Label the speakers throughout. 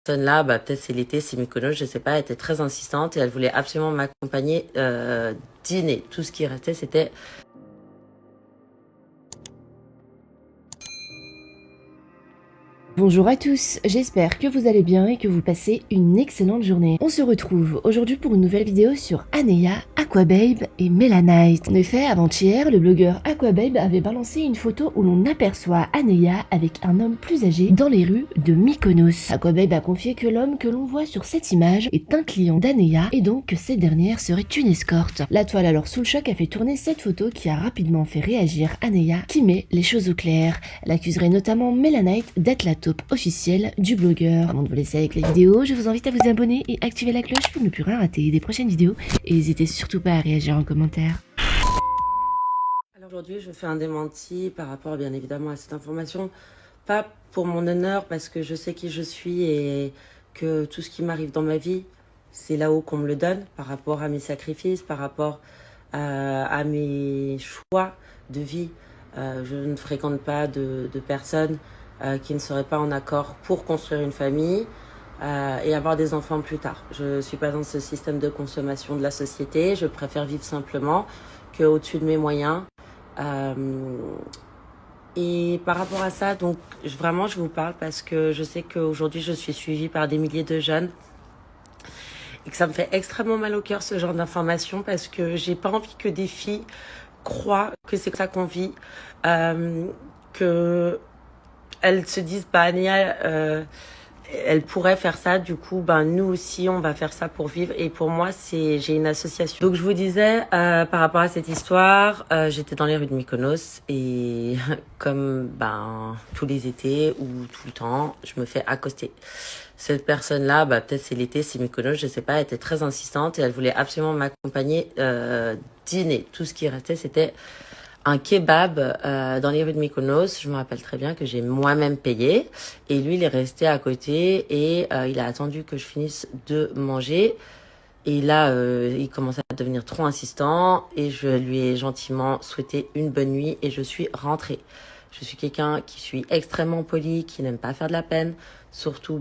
Speaker 1: Là, peut-être c'est l'été, c'est Mykonos, je sais pas, elle était très insistante et elle voulait absolument m'accompagner dîner. Tout ce qui restait, c'était...
Speaker 2: Bonjour à tous, j'espère que vous allez bien et que vous passez une excellente journée. On se retrouve aujourd'hui pour une nouvelle vidéo sur Aneya, Aquababe et Melanite. En effet, avant-hier, le blogueur Aquababe avait balancé une photo où l'on aperçoit Aneya avec un homme plus âgé dans les rues de Mykonos. Aquababe a confié que l'homme que l'on voit sur cette image est un client d'Aneya et donc que cette dernière serait une escorte. La toile alors sous le choc a fait tourner cette photo qui a rapidement fait réagir Aneya qui met les choses au clair. Elle accuserait notamment Melanite d'être la taupe officielle du blogueur. Avant de vous laisser avec la vidéo, je vous invite à vous abonner et activer la cloche pour ne plus rien rater des prochaines vidéos et n'hésitez surtout pas à réagir en commentaire.
Speaker 1: Alors aujourd'hui, je fais un démenti par rapport bien évidemment à cette information. Pas pour mon honneur, parce que je sais qui je suis et que tout ce qui m'arrive dans ma vie, c'est là-haut qu'on me le donne, par rapport à mes sacrifices, par rapport à mes choix de vie. Je ne fréquente pas de personnes qui ne seraient pas en accord pour construire une famille et avoir des enfants plus tard. Je ne suis pas dans ce système de consommation de la société. Je préfère vivre simplement qu'au-dessus de mes moyens. Et par rapport à ça, donc vraiment je vous parle parce que je sais qu'aujourd'hui je suis suivie par des milliers de jeunes et que ça me fait extrêmement mal au cœur ce genre d'informations parce que j'ai pas envie que des filles croient que c'est ça qu'on vit, que elles se disent Ania, elle pourrait faire ça, du coup nous aussi on va faire ça pour vivre. Et pour moi j'ai une association. Donc je vous disais par rapport à cette histoire, j'étais dans les rues de Mykonos et comme tous les étés ou tout le temps, je me fais accoster. Cette personne-là, peut-être c'est l'été, c'est Mykonos, je sais pas, elle était très insistante et elle voulait absolument m'accompagner dîner. Tout ce qui restait, c'était un kebab dans les rues de Mykonos. Je me rappelle très bien que j'ai moi-même payé. Et lui, il est resté à côté et il a attendu que je finisse de manger. Et là, il commençait à devenir trop insistant et je lui ai gentiment souhaité une bonne nuit et je suis rentrée. Je suis quelqu'un qui suis extrêmement poli, qui n'aime pas faire de la peine, surtout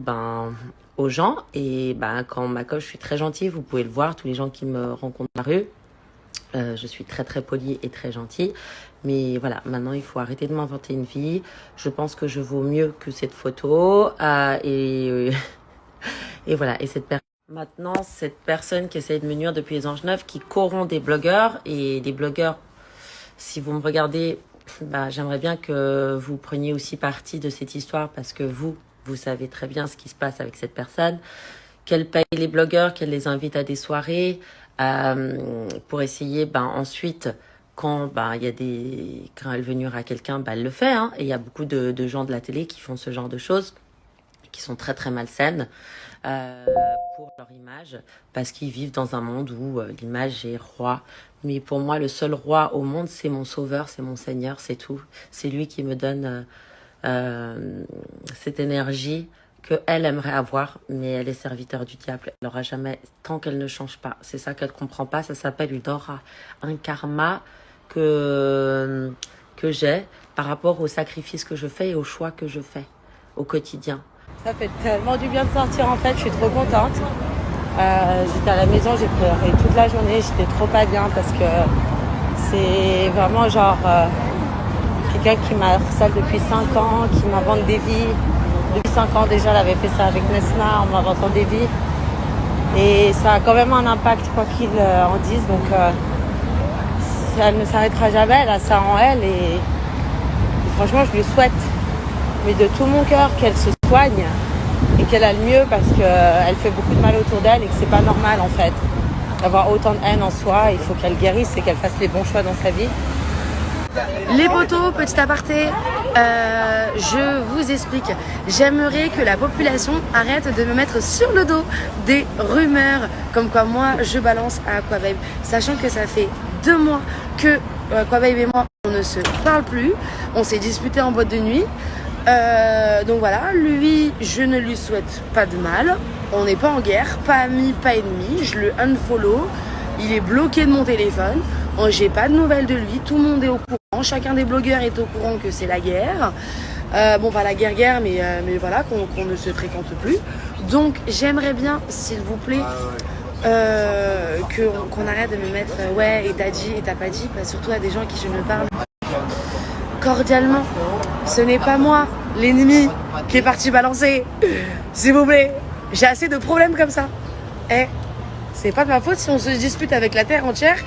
Speaker 1: aux gens. Et quand on m'accroche, je suis très gentille. Vous pouvez le voir, tous les gens qui me rencontrent dans la rue. Je suis très très polie et très gentille. Mais voilà, maintenant il faut arrêter de m'inventer une vie. Je pense que je vaux mieux que cette photo. Et voilà, et maintenant, cette personne qui essaie de me nuire depuis les Anges Neufs, qui corrompt des blogueurs. Et des blogueurs, si vous me regardez, j'aimerais bien que vous preniez aussi partie de cette histoire parce que vous savez très bien ce qui se passe avec cette personne. Qu'elle paye les blogueurs, qu'elle les invite à des soirées pour essayer ensuite quand quand elle veut nuire à quelqu'un, elle le fait, hein. Et il y a beaucoup de gens de la télé qui font ce genre de choses qui sont très très malsaines pour leur image parce qu'ils vivent dans un monde où l'image est roi. Mais pour moi, le seul roi au monde, c'est mon sauveur, c'est mon Seigneur, c'est tout. C'est lui qui me donne cette énergie qu'elle aimerait avoir, mais elle est serviteur du diable. Elle n'aura jamais, tant qu'elle ne change pas. C'est ça qu'elle ne comprend pas, ça s'appelle une aura, un karma que j'ai par rapport aux sacrifices que je fais et aux choix que je fais au quotidien. Ça fait tellement du bien de sortir en fait, je suis trop contente. J'étais à la maison, j'ai pleuré toute la journée, j'étais trop pas bien parce que c'est vraiment quelqu'un qui m'harcèle depuis 5 ans, qui m'invente des vies. Depuis 5 ans déjà, elle avait fait ça avec Nesna en m'inventant des vies. Et ça a quand même un impact, quoi qu'il en dise. Donc, elle ne s'arrêtera jamais, elle a ça en elle. Et franchement, je lui souhaite, mais de tout mon cœur, qu'elle se soigne et qu'elle a le mieux parce qu'elle fait beaucoup de mal autour d'elle et que c'est pas normal en fait d'avoir autant de haine en soi. Il faut qu'elle guérisse et qu'elle fasse les bons choix dans sa vie.
Speaker 2: Les potos, petit aparté, je vous explique. J'aimerais que la population arrête de me mettre sur le dos des rumeurs comme quoi moi je balance à Aquababe, sachant que ça fait 2 mois que Aquababe et moi on ne se parle plus, on s'est disputé en boîte de nuit. Donc voilà, lui je ne lui souhaite pas de mal, on n'est pas en guerre, pas amis, pas ennemis, je le unfollow, il est bloqué de mon téléphone. J'ai pas de nouvelles de lui, tout le monde est au courant, chacun des blogueurs est au courant que c'est la guerre.
Speaker 3: Bon, pas la guerre, mais voilà, qu'on ne se fréquente plus. Donc, j'aimerais bien, s'il vous plaît, qu'on arrête de me mettre ouais, et t'as dit, et t'as pas dit, surtout à des gens à qui je ne parle cordialement. Ce n'est pas moi, l'ennemi, qui est parti balancer. S'il vous plaît, j'ai assez de problèmes comme ça. C'est pas de ma faute si on se dispute avec la terre entière.